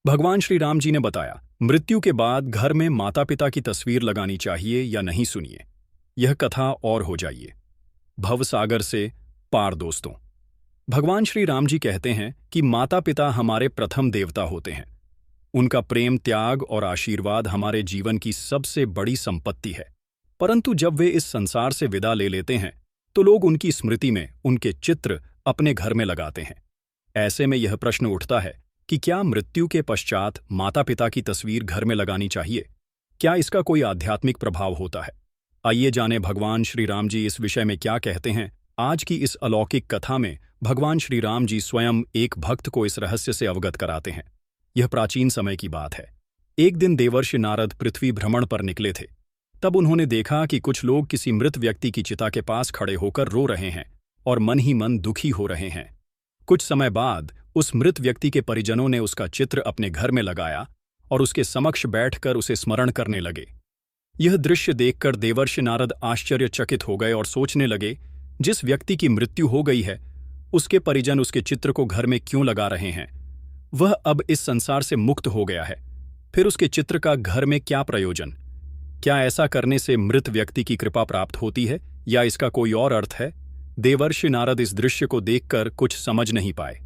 भगवान श्री राम जी ने बताया, मृत्यु के बाद घर में माता पिता की तस्वीर लगानी चाहिए या नहीं। सुनिए यह कथा और हो जाइए। भवसागर से पार। दोस्तों, भगवान श्री राम जी कहते हैं कि माता पिता हमारे प्रथम देवता होते हैं। उनका प्रेम, त्याग और आशीर्वाद हमारे जीवन की सबसे बड़ी संपत्ति है। परंतु जब वे इस संसार से विदा ले लेते हैं तो लोग उनकी स्मृति में उनके चित्र अपने घर में लगाते हैं। ऐसे में यह प्रश्न उठता है कि क्या मृत्यु के पश्चात माता पिता की तस्वीर घर में लगानी चाहिए? क्या इसका कोई आध्यात्मिक प्रभाव होता है? आइए जानें भगवान श्री राम जी इस विषय में क्या कहते हैं। आज की इस अलौकिक कथा में भगवान श्री राम जी स्वयं एक भक्त को इस रहस्य से अवगत कराते हैं। यह प्राचीन समय की बात है। एक दिन देवर्षि नारद पृथ्वी भ्रमण पर निकले थे। तब उन्होंने देखा कि कुछ लोग किसी मृत व्यक्ति की चिता के पास खड़े होकर रो रहे हैं और मन ही मन दुखी हो रहे हैं। कुछ समय बाद उस मृत व्यक्ति के परिजनों ने उसका चित्र अपने घर में लगाया और उसके समक्ष बैठकर उसे स्मरण करने लगे। यह दृश्य देखकर देवर्षि नारद आश्चर्यचकित हो गए और सोचने लगे, जिस व्यक्ति की मृत्यु हो गई है उसके परिजन उसके चित्र को घर में क्यों लगा रहे हैं? वह अब इस संसार से मुक्त हो गया है, फिर उसके चित्र का घर में क्या प्रयोजन? क्या ऐसा करने से मृत व्यक्ति की कृपा प्राप्त होती है या इसका कोई और अर्थ है? देवर्षि नारद इस दृश्य को देखकर कुछ समझ नहीं पाए।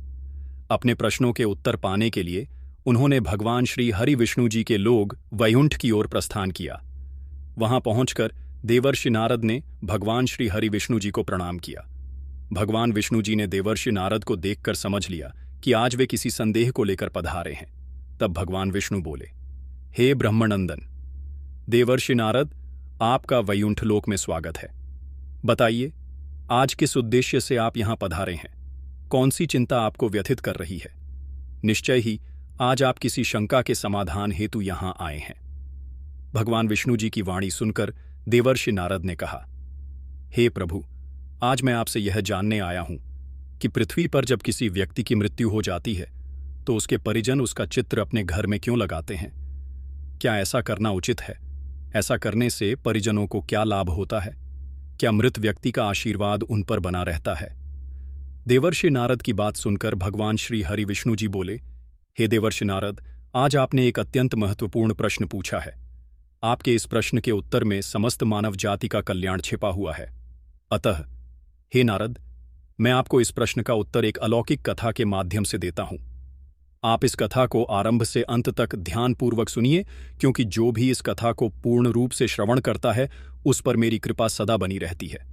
अपने प्रश्नों के उत्तर पाने के लिए उन्होंने भगवान श्री हरि विष्णु जी के लोग वैकुंठ की ओर प्रस्थान किया। वहां पहुंचकर देवर्षि नारद ने भगवान श्री हरि विष्णु जी को प्रणाम किया। भगवान विष्णु जी ने देवर्षि नारद को देखकर समझ लिया कि आज वे किसी संदेह को लेकर पधारे हैं। तब भगवान विष्णु बोले, हे ब्रह्मनंदन देवर्षि नारद, आपका वैकुंठ लोक में स्वागत है। बताइए, आज किस उद्देश्य से आप यहां पधारे हैं? कौन सी चिंता आपको व्यथित कर रही है? निश्चय ही आज आप किसी शंका के समाधान हेतु यहां आए हैं। भगवान विष्णु जी की वाणी सुनकर देवर्षि नारद ने कहा, हे प्रभु, आज मैं आपसे यह जानने आया हूं कि पृथ्वी पर जब किसी व्यक्ति की मृत्यु हो जाती है तो उसके परिजन उसका चित्र अपने घर में क्यों लगाते हैं? क्या ऐसा करना उचित है? ऐसा करने से परिजनों को क्या लाभ होता है? क्या मृत व्यक्ति का आशीर्वाद उन पर बना रहता है? देवर्षि नारद की बात सुनकर भगवान श्री हरि विष्णु जी बोले, हे देवर्षि नारद, आज आपने एक अत्यंत महत्वपूर्ण प्रश्न पूछा है। आपके इस प्रश्न के उत्तर में समस्त मानव जाति का कल्याण छिपा हुआ है। अतः हे नारद, मैं आपको इस प्रश्न का उत्तर एक अलौकिक कथा के माध्यम से देता हूं। आप इस कथा को आरंभ से अंत तक ध्यानपूर्वक सुनिए, क्योंकि जो भी इस कथा को पूर्ण रूप से श्रवण करता है उस पर मेरी कृपा सदा बनी रहती है।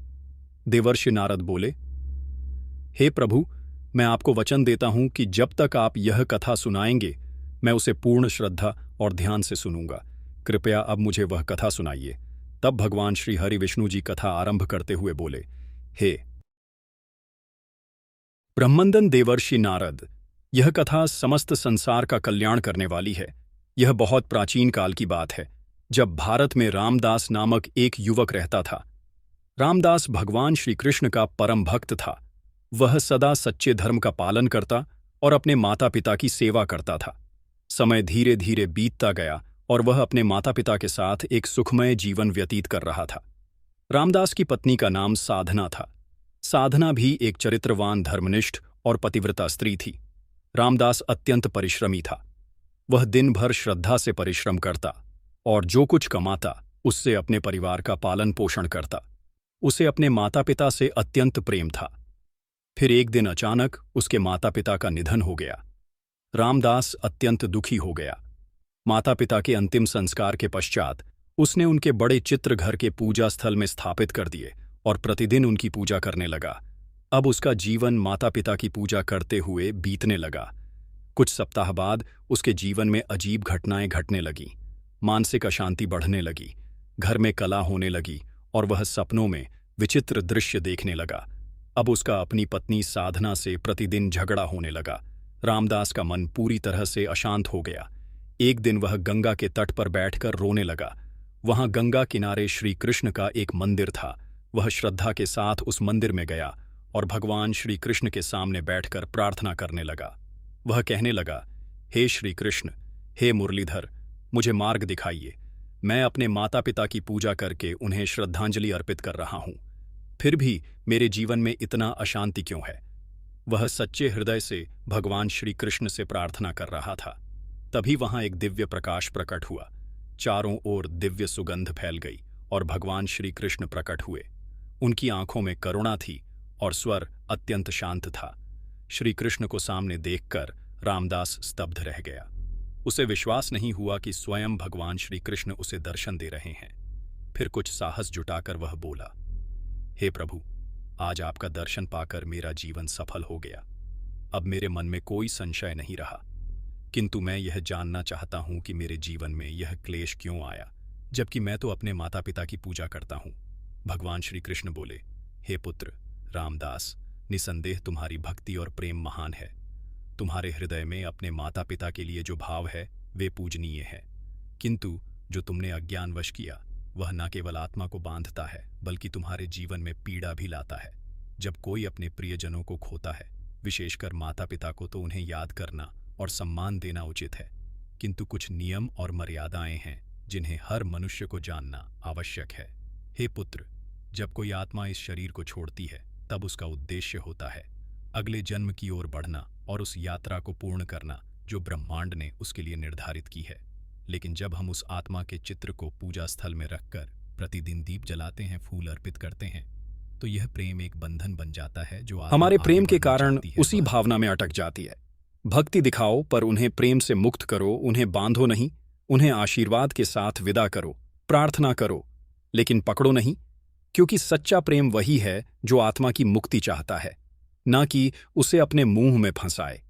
देवर्षि नारद बोले, हे प्रभु, मैं आपको वचन देता हूं कि जब तक आप यह कथा सुनाएंगे मैं उसे पूर्ण श्रद्धा और ध्यान से सुनूंगा। कृपया अब मुझे वह कथा सुनाइए। तब भगवान श्री हरि विष्णु जी कथा आरंभ करते हुए बोले, हे ब्रह्मनंदन देवर्षि नारद, यह कथा समस्त संसार का कल्याण करने वाली है। यह बहुत प्राचीन काल की बात है, जब भारत में रामदास नामक एक युवक रहता था। रामदास भगवान श्री कृष्ण का परम भक्त था। वह सदा सच्चे धर्म का पालन करता और अपने माता पिता की सेवा करता था। समय धीरे धीरे बीतता गया और वह अपने माता पिता के साथ एक सुखमय जीवन व्यतीत कर रहा था। रामदास की पत्नी का नाम साधना था। साधना भी एक चरित्रवान, धर्मनिष्ठ और पतिव्रता स्त्री थी। रामदास अत्यंत परिश्रमी था। वह दिन भर श्रद्धा से परिश्रम करता और जो कुछ कमाता उससे अपने परिवार का पालन पोषण करता। उसे अपने माता पिता से अत्यंत प्रेम था। फिर एक दिन अचानक उसके माता पिता का निधन हो गया। रामदास अत्यंत दुखी हो गया। माता पिता के अंतिम संस्कार के पश्चात उसने उनके बड़े चित्र घर के पूजा स्थल में स्थापित कर दिए और प्रतिदिन उनकी पूजा करने लगा। अब उसका जीवन माता पिता की पूजा करते हुए बीतने लगा। कुछ सप्ताह बाद उसके जीवन में अजीब घटनाएं घटने लगीं। मानसिक अशांति बढ़ने लगी, घर में कलह होने लगी और वह सपनों में विचित्र दृश्य देखने लगा। अब उसका अपनी पत्नी साधना से प्रतिदिन झगड़ा होने लगा। रामदास का मन पूरी तरह से अशांत हो गया। एक दिन वह गंगा के तट पर बैठकर रोने लगा। वहां गंगा किनारे श्री कृष्ण का एक मंदिर था। वह श्रद्धा के साथ उस मंदिर में गया और भगवान श्री कृष्ण के सामने बैठकर प्रार्थना करने लगा। वह कहने लगा, हे श्री कृष्ण, हे मुरलीधर, मुझे मार्ग दिखाइए। मैं अपने माता पिता की पूजा करके उन्हें श्रद्धांजलि अर्पित कर रहा हूं, फिर भी मेरे जीवन में इतना अशांति क्यों है? वह सच्चे हृदय से भगवान श्री कृष्ण से प्रार्थना कर रहा था। तभी वहां एक दिव्य प्रकाश प्रकट हुआ। चारों ओर दिव्य सुगंध फैल गई और भगवान श्री कृष्ण प्रकट हुए। उनकी आंखों में करुणा थी और स्वर अत्यंत शांत था। श्री कृष्ण को सामने देखकर रामदास स्तब्ध रह गया। उसे विश्वास नहीं हुआ कि स्वयं भगवान श्री कृष्ण उसे दर्शन दे रहे हैं। फिर कुछ साहस जुटाकर वह बोला, हे प्रभु, आज आपका दर्शन पाकर मेरा जीवन सफल हो गया। अब मेरे मन में कोई संशय नहीं रहा, किंतु मैं यह जानना चाहता हूं कि मेरे जीवन में यह क्लेश क्यों आया, जबकि मैं तो अपने माता पिता की पूजा करता हूं। भगवान श्री कृष्ण बोले, हे पुत्र रामदास, निसंदेह तुम्हारी भक्ति और प्रेम महान है। तुम्हारे हृदय में अपने माता पिता के लिए जो भाव है वे पूजनीय है, किंतु जो तुमने अज्ञानवश किया वह न केवल आत्मा को बांधता है बल्कि तुम्हारे जीवन में पीड़ा भी लाता है। जब कोई अपने प्रियजनों को खोता है, विशेषकर माता पिता को, तो उन्हें याद करना और सम्मान देना उचित है, किंतु कुछ नियम और मर्यादाएं हैं जिन्हें हर मनुष्य को जानना आवश्यक है। हे पुत्र, जब कोई आत्मा इस शरीर को छोड़ती है तब उसका उद्देश्य होता है अगले जन्म की ओर बढ़ना और उस यात्रा को पूर्ण करना जो ब्रह्मांड ने उसके लिए निर्धारित की है। लेकिन जब हम उस आत्मा के चित्र को पूजा स्थल में रखकर प्रतिदिन दीप जलाते हैं, फूल अर्पित करते हैं, तो यह प्रेम एक बंधन बन जाता है जो हमारे प्रेम के कारण उसी भावना में अटक जाती है। भक्ति दिखाओ पर उन्हें प्रेम से मुक्त करो, उन्हें बांधो नहीं, उन्हें आशीर्वाद के साथ विदा करो, प्रार्थना करो, लेकिन पकड़ो नहीं, क्योंकि सच्चा प्रेम वही है जो आत्मा की मुक्ति चाहता है, न कि उसे अपने मुंह में फंसाए।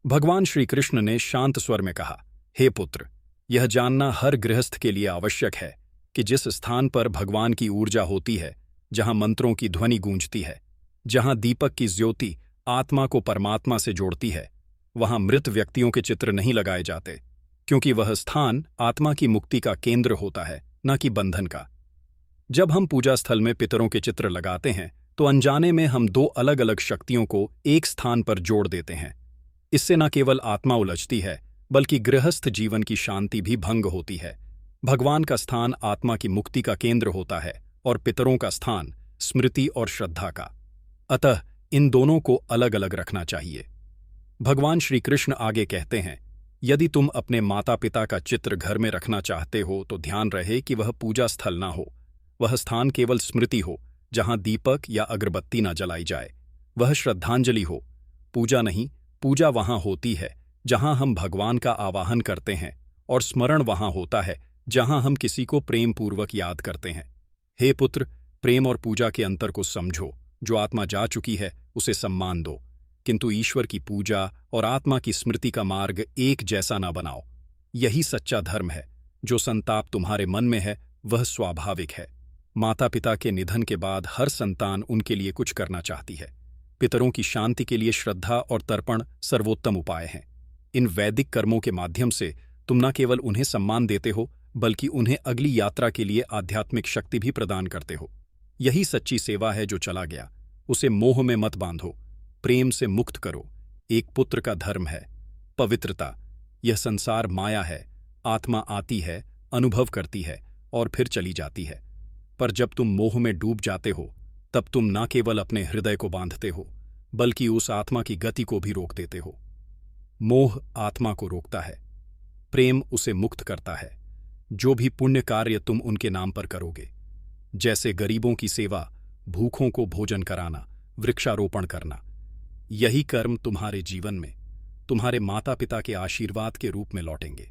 भगवान श्री कृष्ण ने शांत स्वर में कहा, हे पुत्र, यह जानना हर गृहस्थ के लिए आवश्यक है कि जिस स्थान पर भगवान की ऊर्जा होती है, जहां मंत्रों की ध्वनि गूंजती है, जहां दीपक की ज्योति आत्मा को परमात्मा से जोड़ती है, वहां मृत व्यक्तियों के चित्र नहीं लगाए जाते, क्योंकि वह स्थान आत्मा की मुक्ति का केंद्र होता है, न कि बंधन का। जब हम पूजा स्थल में पितरों के चित्र लगाते हैं तो अनजाने में हम दो अलग अलग शक्तियों को एक स्थान पर जोड़ देते हैं। इससे न केवल आत्मा उलझती है बल्कि गृहस्थ जीवन की शांति भी भंग होती है। भगवान का स्थान आत्मा की मुक्ति का केंद्र होता है और पितरों का स्थान स्मृति और श्रद्धा का। अतः इन दोनों को अलग अलग रखना चाहिए। भगवान श्री कृष्ण आगे कहते हैं, यदि तुम अपने माता पिता का चित्र घर में रखना चाहते हो तो ध्यान रहे कि वह पूजा स्थल ना हो। वह स्थान केवल स्मृति हो, जहां दीपक या अगरबत्ती न जलाई जाए। वह श्रद्धांजलि हो, पूजा नहीं। पूजा वहां होती है जहां हम भगवान का आवाहन करते हैं, और स्मरण वहां होता है जहां हम किसी को प्रेम पूर्वक याद करते हैं। हे पुत्र, प्रेम और पूजा के अंतर को समझो। जो आत्मा जा चुकी है उसे सम्मान दो, किंतु ईश्वर की पूजा और आत्मा की स्मृति का मार्ग एक जैसा ना बनाओ। यही सच्चा धर्म है। जो संताप तुम्हारे मन में है वह स्वाभाविक है। माता पिता के निधन के बाद हर संतान उनके लिए कुछ करना चाहती है। पितरों की शांति के लिए श्रद्धा और तर्पण सर्वोत्तम उपाय हैं। इन वैदिक कर्मों के माध्यम से तुम न केवल उन्हें सम्मान देते हो बल्कि उन्हें अगली यात्रा के लिए आध्यात्मिक शक्ति भी प्रदान करते हो। यही सच्ची सेवा है। जो चला गया उसे मोह में मत बांधो, प्रेम से मुक्त करो। एक पुत्र का धर्म है पवित्रता। यह संसार माया है। आत्मा आती है, अनुभव करती है और फिर चली जाती है। पर जब तुम मोह में डूब जाते हो तब तुम न केवल अपने हृदय को बांधते हो बल्कि उस आत्मा की गति को भी रोक देते हो। मोह आत्मा को रोकता है, प्रेम उसे मुक्त करता है। जो भी पुण्य कार्य तुम उनके नाम पर करोगे, जैसे गरीबों की सेवा, भूखों को भोजन कराना, वृक्षारोपण करना, यही कर्म तुम्हारे जीवन में तुम्हारे माता पिता के आशीर्वाद के रूप में लौटेंगे।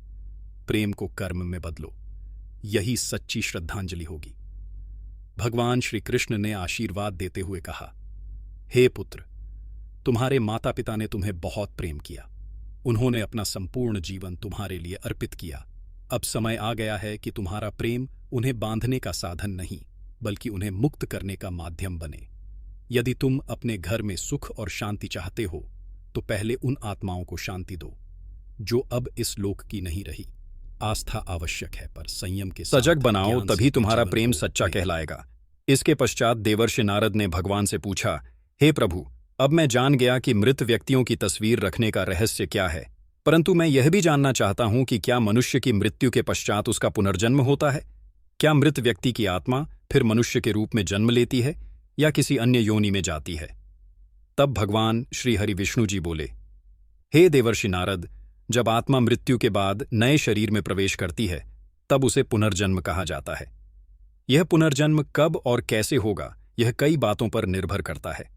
प्रेम को कर्म में बदलो, यही सच्ची श्रद्धांजलि होगी। भगवान श्री कृष्ण ने आशीर्वाद देते हुए कहा, हे पुत्र, तुम्हारे माता पिता ने तुम्हें बहुत प्रेम किया। उन्होंने अपना संपूर्ण जीवन तुम्हारे लिए अर्पित किया। अब समय आ गया है कि तुम्हारा प्रेम उन्हें बांधने का साधन नहीं बल्कि उन्हें मुक्त करने का माध्यम बने। यदि तुम अपने घर में सुख और शांति चाहते हो तो पहले उन आत्माओं को शांति दो जो अब इस लोक की नहीं रही। आस्था आवश्यक है पर संयम के साथ सजग बनाओ, तभी तुम्हारा जीवन प्रेम को सच्चा कहलाएगा। इसके पश्चात देवर्षि नारद ने भगवान से पूछा, हे प्रभु, अब मैं जान गया कि मृत व्यक्तियों की तस्वीर रखने का रहस्य क्या है, परंतु मैं यह भी जानना चाहता हूं कि क्या मनुष्य की मृत्यु के पश्चात उसका पुनर्जन्म होता है? क्या मृत व्यक्ति की आत्मा फिर मनुष्य के रूप में जन्म लेती है या किसी अन्य योनि में जाती है? तब भगवान श्री हरि विष्णु जी बोले, हे देवर्षि नारद, जब आत्मा मृत्यु के बाद नए शरीर में प्रवेश करती है तब उसे पुनर्जन्म कहा जाता है। यह पुनर्जन्म कब और कैसे होगा, यह कई बातों पर निर्भर करता है।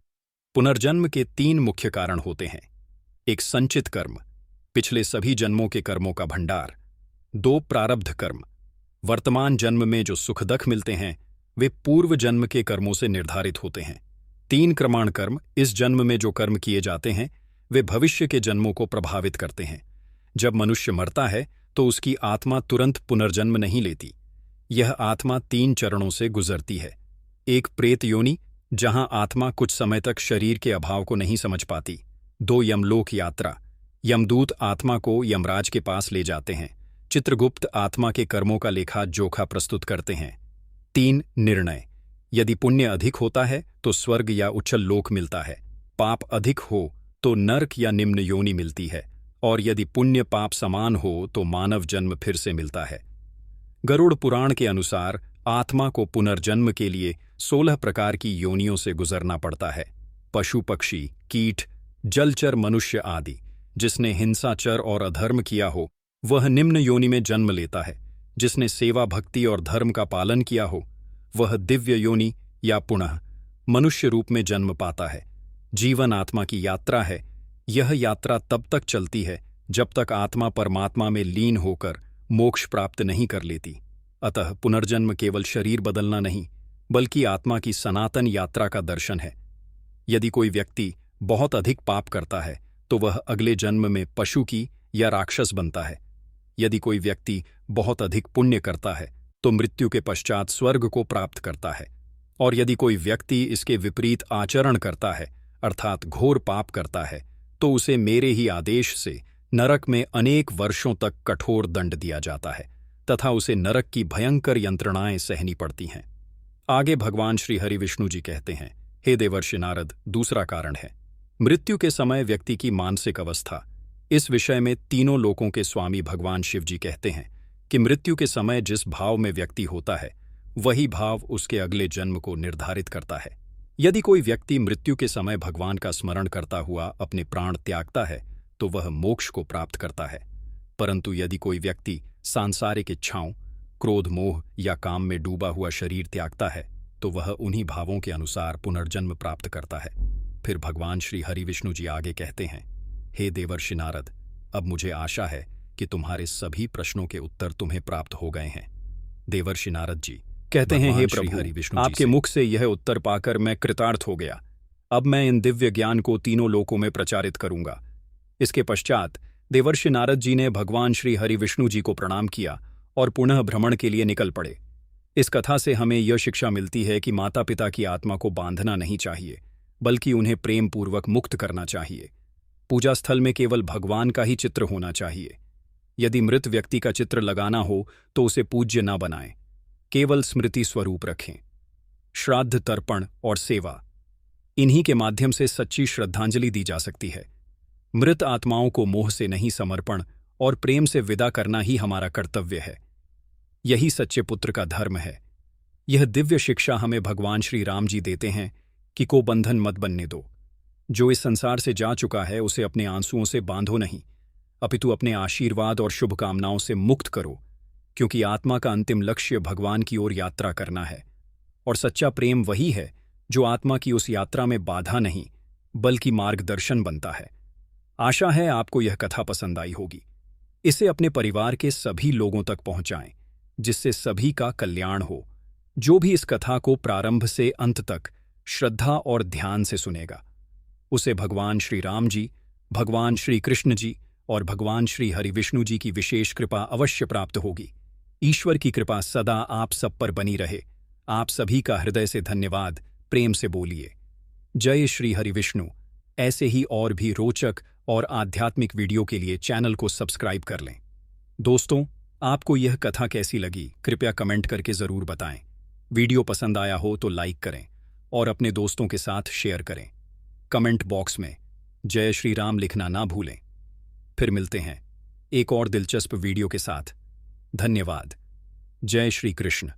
पुनर्जन्म के 3 मुख्य कारण होते हैं। एक, संचित कर्म, पिछले सभी जन्मों के कर्मों का भंडार। 2, प्रारब्ध कर्म, वर्तमान जन्म में जो सुख दुख मिलते हैं वे पूर्व जन्म के कर्मों से निर्धारित होते हैं। 3, क्रमाण कर्म, इस जन्म में जो कर्म किए जाते हैं वे भविष्य के जन्मों को प्रभावित करते हैं। जब मनुष्य मरता है तो उसकी आत्मा तुरंत पुनर्जन्म नहीं लेती। यह आत्मा 3 चरणों से गुजरती है। एक, प्रेत योनि, जहां आत्मा कुछ समय तक शरीर के अभाव को नहीं समझ पाती। 2, यमलोक यात्रा, यमदूत आत्मा को यमराज के पास ले जाते हैं। चित्रगुप्त आत्मा के कर्मों का लेखा जोखा प्रस्तुत करते हैं। 3, निर्णय, यदि पुण्य अधिक होता है तो स्वर्ग या उच्चल लोक मिलता है, पाप अधिक हो तो नर्क या निम्न योनि मिलती है, और यदि पुण्य पाप समान हो तो मानव जन्म फिर से मिलता है। गरुड़ पुराण के अनुसार आत्मा को पुनर्जन्म के लिए 16 प्रकार की योनियों से गुजरना पड़ता है। पशु पक्षी, कीट, जलचर, मनुष्य आदि। जिसने हिंसाचर और अधर्म किया हो वह निम्न योनि में जन्म लेता है। जिसने सेवा भक्ति और धर्म का पालन किया हो वह दिव्य योनि या पुनः मनुष्य रूप में जन्म पाता है। जीवन आत्मा की यात्रा है। यह यात्रा तब तक चलती है जब तक आत्मा परमात्मा में लीन होकर मोक्ष प्राप्त नहीं कर लेती। अतः पुनर्जन्म केवल शरीर बदलना नहीं बल्कि आत्मा की सनातन यात्रा का दर्शन है। यदि कोई व्यक्ति बहुत अधिक पाप करता है तो वह अगले जन्म में पशु की या राक्षस बनता है। यदि कोई व्यक्ति बहुत अधिक पुण्य करता है तो मृत्यु के पश्चात स्वर्ग को प्राप्त करता है, और यदि कोई व्यक्ति इसके विपरीत आचरण करता है अर्थात घोर पाप करता है तो उसे मेरे ही आदेश से नरक में अनेक वर्षों तक कठोर दंड दिया जाता है तथा उसे नरक की भयंकर यंत्रणाएं सहनी पड़ती हैं। आगे भगवान श्री हरि विष्णु जी कहते हैं, हे देवर्षि नारद, दूसरा कारण है मृत्यु के समय व्यक्ति की मानसिक अवस्था। इस विषय में तीनों लोकों के स्वामी भगवान शिव जी कहते हैं कि मृत्यु के समय जिस भाव में व्यक्ति होता है वही भाव उसके अगले जन्म को निर्धारित करता है। यदि कोई व्यक्ति मृत्यु के समय भगवान का स्मरण करता हुआ अपने प्राण त्यागता है तो वह मोक्ष को प्राप्त करता है, परंतु यदि कोई व्यक्ति सांसारिक इच्छाओं, क्रोध, मोह या काम में डूबा हुआ शरीर त्यागता है तो वह उन्हीं भावों के अनुसार पुनर्जन्म प्राप्त करता है। फिर भगवान श्री हरि विष्णु जी आगे कहते हैं, हे देवर्षि नारद, अब मुझे आशा है कि तुम्हारे सभी प्रश्नों के उत्तर तुम्हें प्राप्त हो गए हैं। देवर्षि नारद जी कहते हैं, हे प्रभु, आपके मुख से यह उत्तर पाकर मैं कृतार्थ हो गया। अब मैं इन दिव्य ज्ञान को तीनों लोकों में प्रचारित करूंगा। इसके पश्चात देवर्षि नारद जी ने भगवान श्री हरि विष्णु जी को प्रणाम किया और पुनः भ्रमण के लिए निकल पड़े। इस कथा से हमें यह शिक्षा मिलती है कि माता पिता की आत्मा को बांधना नहीं चाहिए बल्कि उन्हें प्रेम पूर्वक मुक्त करना चाहिए। पूजा स्थल में केवल भगवान का ही चित्र होना चाहिए। यदि मृत व्यक्ति का चित्र लगाना हो तो उसे पूज्य न बनाएं, केवल स्मृति स्वरूप रखें। श्राद्ध, तर्पण और सेवा, इन्हीं के माध्यम से सच्ची श्रद्धांजलि दी जा सकती है। मृत आत्माओं को मोह से नहीं, समर्पण और प्रेम से विदा करना ही हमारा कर्तव्य है। यही सच्चे पुत्र का धर्म है। यह दिव्य शिक्षा हमें भगवान श्री राम जी देते हैं कि को बंधन मत बनने दो। जो इस संसार से जा चुका है उसे अपने आंसुओं से बांधो नहीं, अपितु अपने आशीर्वाद और शुभकामनाओं से मुक्त करो, क्योंकि आत्मा का अंतिम लक्ष्य भगवान की ओर यात्रा करना है। और सच्चा प्रेम वही है जो आत्मा की उस यात्रा में बाधा नहीं बल्कि मार्गदर्शन बनता है। आशा है आपको यह कथा पसंद आई होगी। इसे अपने परिवार के सभी लोगों तक पहुंचाएं, जिससे सभी का कल्याण हो। जो भी इस कथा को प्रारंभ से अंत तक श्रद्धा और ध्यान से सुनेगा उसे भगवान श्री राम जी, भगवान श्री कृष्ण जी और भगवान श्री हरि विष्णु जी की विशेष कृपा अवश्य प्राप्त होगी। ईश्वर की कृपा सदा आप सब पर बनी रहे। आप सभी का हृदय से धन्यवाद। प्रेम से बोलिए जय श्री हरि विष्णु। ऐसे ही और भी रोचक और आध्यात्मिक वीडियो के लिए चैनल को सब्सक्राइब कर लें। दोस्तों, आपको यह कथा कैसी लगी कृपया कमेंट करके ज़रूर बताएं। वीडियो पसंद आया हो तो लाइक करें और अपने दोस्तों के साथ शेयर करें। कमेंट बॉक्स में जय श्री राम लिखना ना भूलें। फिर मिलते हैं एक और दिलचस्प वीडियो के साथ। धन्यवाद। जय श्री कृष्ण।